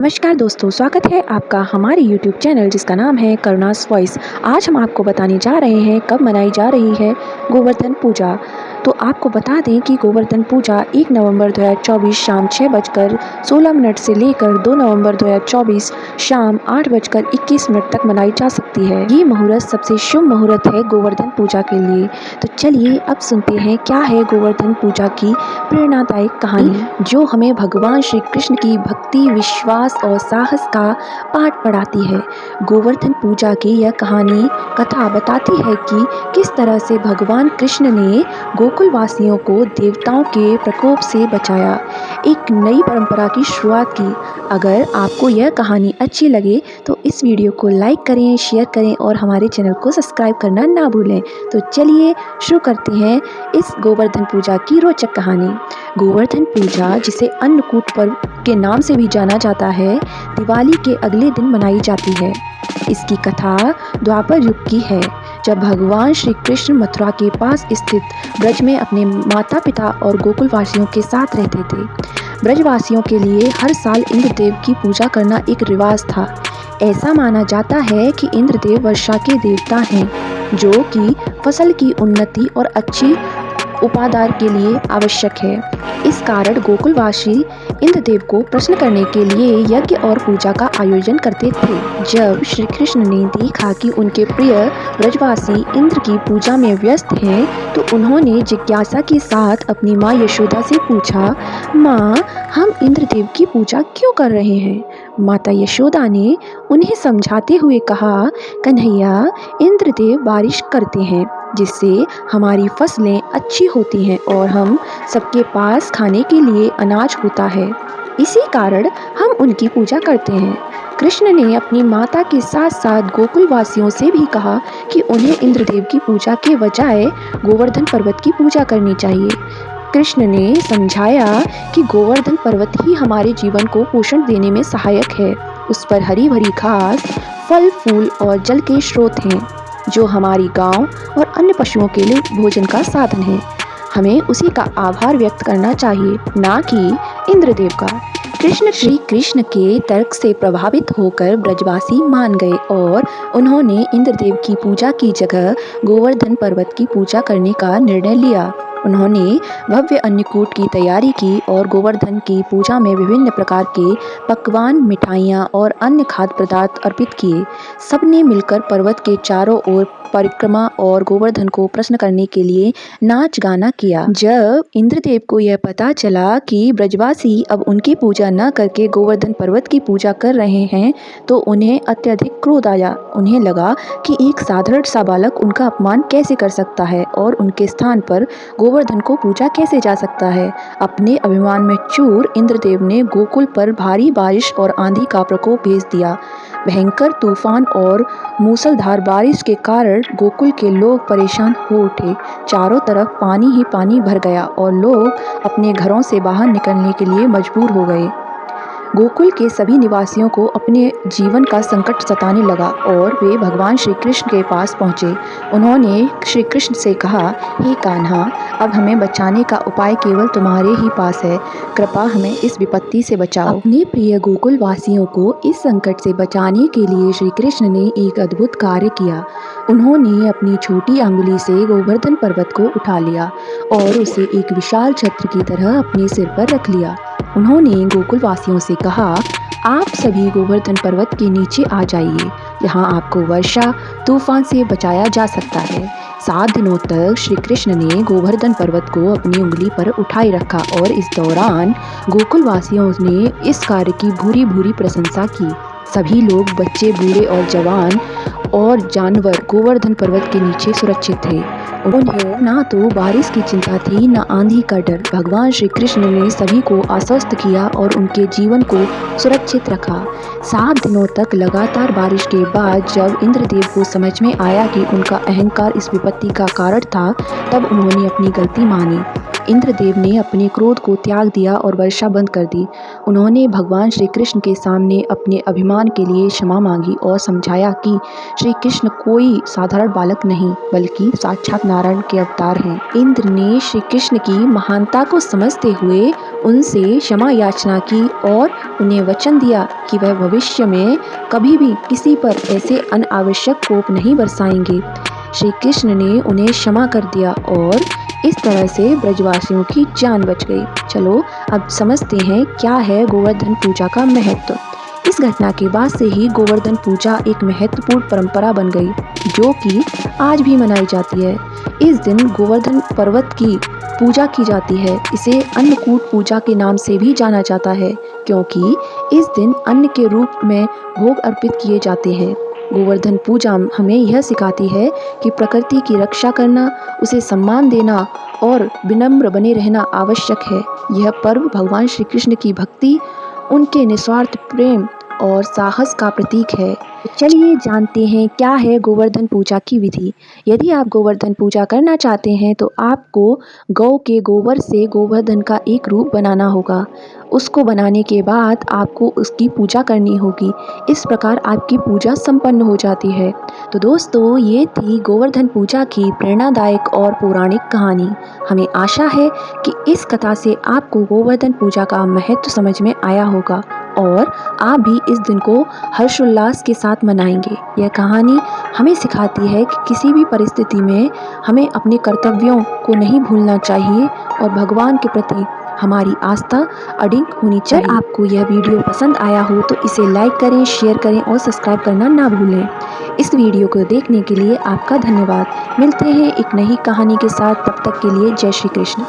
नमस्कार दोस्तों, स्वागत है आपका हमारे YouTube चैनल जिसका नाम है करुणास वॉइस। आज हम आपको बताने जा रहे हैं कब मनाई जा रही है गोवर्धन पूजा। तो आपको बता दें कि गोवर्धन पूजा 1 नवंबर 2024 शाम 6:16 से लेकर 2 नवंबर 2024 शाम 8:21 तक मनाई जा सकती है। ये मुहूर्त सबसे शुभ मुहूर्त है गोवर्धन पूजा के लिए। तो चलिए अब सुनते हैं क्या है गोवर्धन पूजा की प्रेरणादायक कहानी, जो हमें भगवान श्री कृष्ण की भक्ति, विश्वास और साहस का पाठ पढ़ाती है। गोवर्धन पूजा की यह कथा बताती है कि किस तरह से भगवान कृष्ण ने गोकुल वासियों को देवताओं के प्रकोप से बचाया, एक नई परंपरा की शुरुआत की। अगर आपको यह कहानी अच्छी लगे तो इस वीडियो को लाइक करें, शेयर करें और हमारे चैनल को सब्सक्राइब करना ना भूलें। तो चलिए शुरू करते हैं इस गोवर्धन पूजा की रोचक कहानी। गोवर्धन पूजा, जिसे अन्नकूट पर्व के नाम से भी जाना जाता है, दिवाली के अगले दिन मनाई जाती है। इसकी कथा द्वापर युग की है, जब भगवान श्री कृष्ण मथुरा के पास स्थित ब्रज में अपने माता पिता और गोकुल वासियों के साथ रहते थे। ब्रजवासियों के लिए हर साल इंद्रदेव की पूजा करना एक रिवाज था। ऐसा माना जाता है कि इंद्रदेव वर्षा के देवता हैं, जो कि फसल की उन्नति और अच्छी उपादार के लिए आवश्यक है। इस कारण गोकुलवासी इंद्रदेव को प्रसन्न करने के लिए यज्ञ और पूजा का आयोजन करते थे। जब श्री कृष्ण ने देखा कि उनके प्रिय ब्रजवासी इंद्र की पूजा में व्यस्त हैं, तो उन्होंने जिज्ञासा के साथ अपनी माँ यशोदा से पूछा, माँ, हम इंद्रदेव की पूजा क्यों कर रहे हैं? माता यशोदा ने उन्हें समझाते हुए कहा, कन्हैया, इंद्रदेव बारिश करते हैं, जिससे हमारी फसलें अच्छी होती हैं और हम सबके पास खाने के लिए अनाज होता है। इसी कारण हम उनकी पूजा करते हैं। कृष्ण ने अपनी माता के साथ साथ गोकुल वासियों से भी कहा कि उन्हें इंद्रदेव की पूजा के बजाय गोवर्धन पर्वत की पूजा करनी चाहिए। कृष्ण ने समझाया कि गोवर्धन पर्वत ही हमारे जीवन को पोषण देने में सहायक है। उस पर हरी भरी घास, फल फूल और जल के स्रोत हैं, जो हमारी गांव और अन्य पशुओं के लिए भोजन का साधन है। हमें उसी का आभार व्यक्त करना चाहिए, ना कि इंद्रदेव का। श्री कृष्ण के तर्क से प्रभावित होकर ब्रजवासी मान गए और उन्होंने इंद्रदेव की पूजा की जगह गोवर्धन पर्वत की पूजा करने का निर्णय लिया। उन्होंने भव्य अन्नकूट की तैयारी की और गोवर्धन की पूजा में विभिन्न प्रकार के पकवान, मिठाइयाँ और अन्य खाद्य पदार्थ अर्पित किए। सबने मिलकर पर्वत के चारों ओर परिक्रमा और गोवर्धन को प्रसन्न करने के लिए नाच गाना किया। जब इंद्रदेव को यह पता चला कि ब्रजवासी अब उनकी पूजा न करके गोवर्धन पर्वत की पूजा कर रहे हैं, तो उन्हें अत्यधिक क्रोध आया। उन्हें लगा कि एक साधारण सा बालक उनका अपमान कैसे कर सकता है और उनके स्थान पर गोवर्धन को पूजा कैसे जा सकता है। अपने अभिमान में चूर इंद्रदेव ने गोकुल पर भारी बारिश और आंधी का प्रकोप भेज दिया। भयंकर तूफान और मूसलधार बारिश के कारण गोकुल के लोग परेशान हो उठे। चारों तरफ पानी ही पानी भर गया और लोग अपने घरों से बाहर निकलने के लिए मजबूर हो गए। गोकुल के सभी निवासियों को अपने जीवन का संकट सताने लगा और वे भगवान श्री कृष्ण के पास पहुँचे। उन्होंने श्री कृष्ण से कहा, हे कान्हा, अब हमें बचाने का उपाय केवल तुम्हारे ही पास है। कृपा हमें इस विपत्ति से बचाओ। अपने प्रिय गोकुल वासियों को इस संकट से बचाने के लिए श्री कृष्ण ने एक अद्भुत कार्य किया। उन्होंने अपनी छोटी अंगुली से गोवर्धन पर्वत को उठा लिया और उसे एक विशाल छत्र की तरह अपने सिर पर रख लिया। उन्होंने गोकुल वासियों से कहा, आप सभी गोवर्धन पर्वत के नीचे आ जाइए, यहाँ आपको वर्षा तूफान से बचाया जा सकता है। 7 दिनों तक श्री कृष्ण ने गोवर्धन पर्वत को अपनी उंगली पर उठाए रखा और इस दौरान गोकुल वासियों ने इस कार्य की भूरी भूरी प्रशंसा की। सभी लोग, बच्चे, बूढ़े और जवान और जानवर गोवर्धन पर्वत के नीचे सुरक्षित थे। उन्हें ना तो बारिश की चिंता थी, ना आंधी का डर। भगवान श्री कृष्ण ने सभी को आश्वस्त किया और उनके जीवन को सुरक्षित रखा। 7 दिनों तक लगातार बारिश के बाद जब इंद्रदेव को समझ में आया कि उनका अहंकार इस विपत्ति का कारण था, तब उन्होंने अपनी गलती मानी। इंद्रदेव ने अपने क्रोध को त्याग दिया और वर्षा बंद कर दी। उन्होंने भगवान श्री कृष्ण के सामने अपने अभिमान के लिए क्षमा मांगी और समझाया कि श्री कृष्ण कोई साधारण बालक नहीं बल्कि साक्षात नारायण के अवतार हैं। इंद्र ने श्री कृष्ण की महानता को समझते हुए उनसे क्षमा याचना की और उन्हें वचन दिया कि वह भविष्य में कभी भी किसी पर ऐसे अनावश्यक कोप नहीं बरसाएंगे। श्री कृष्ण ने उन्हें क्षमा कर दिया और इस तरह से ब्रजवासियों की जान बच गई। चलो अब समझते हैं क्या है गोवर्धन पूजा का महत्व। इस घटना के बाद से ही गोवर्धन पूजा एक महत्वपूर्ण परंपरा बन गई, जो कि आज भी मनाई जाती है। इस दिन गोवर्धन पर्वत की पूजा की जाती है। इसे अन्नकूट पूजा के नाम से भी जाना जाता है, क्योंकि इस दिन अन्न के रूप में भोग अर्पित किए जाते हैं। गोवर्धन पूजा हमें यह सिखाती है कि प्रकृति की रक्षा करना, उसे सम्मान देना और विनम्र बने रहना आवश्यक है। यह पर्व भगवान श्री कृष्ण की भक्ति, उनके निस्वार्थ प्रेम और साहस का प्रतीक है। चलिए जानते हैं क्या है गोवर्धन पूजा की विधि। यदि आप गोवर्धन पूजा करना चाहते हैं तो आपको गौ के गोबर से गोवर्धन का एक रूप बनाना होगा। उसको बनाने के बाद आपको उसकी पूजा करनी होगी। इस प्रकार आपकी पूजा संपन्न हो जाती है। तो दोस्तों, ये थी गोवर्धन पूजा की प्रेरणादायक और पौराणिक कहानी। हमें आशा है कि इस कथा से आपको गोवर्धन पूजा का महत्व समझ में आया होगा और आप भी इस दिन को हर्षोल्लास के साथ मनाएंगे। यह कहानी हमें सिखाती है कि किसी भी परिस्थिति में हमें अपने कर्तव्यों को नहीं भूलना चाहिए और भगवान के प्रति हमारी आस्था अडिग होनी चाहिए। अगर आपको यह वीडियो पसंद आया हो तो इसे लाइक करें, शेयर करें और सब्सक्राइब करना ना भूलें। इस वीडियो को देखने के लिए आपका धन्यवाद। मिलते हैं एक नई कहानी के साथ, तब तक के लिए जय श्री कृष्ण।